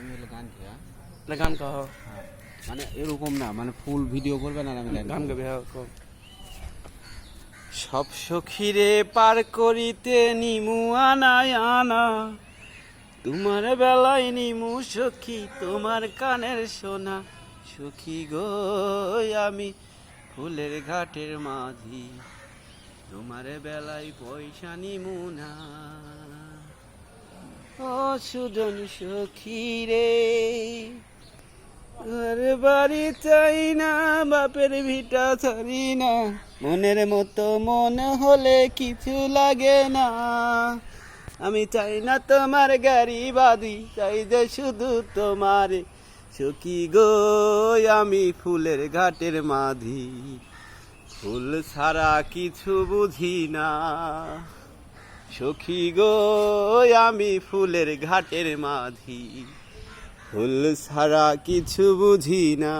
আমি হলো গান খেয়া না গান কহ মানে এরকম না, মানে ফুল ভিডিও করবেন আর আমি গান গাবি হ্যাঁ কহ। সব সখীরে পার করিতে নিমু আনায় আনা, তোমার বেলায় নিমু সখী তোমার কানের সোনা। সখী গো আমি ফুলের ঘাটের মাঝি, তোমার বেলায় পয়সা নিমু না। ও সুজন সখী রে, ঘর বাড়ি চাই না, বাপের ভিটা ছাড়ি না, মনের মতো মন হলে কিছু লাগে না। আমি চাই না তোমার গাড়ি বাদি, চাই যে শুধু তোমার সখী গো আমি ফুলের ঘাটের মাঝি, ফুল ছাড়া কিছু বুঝি না। সখী গো আমি ফুলের ঘাটের মাঝি, ফুল ছাড়া কিছু বুঝি না।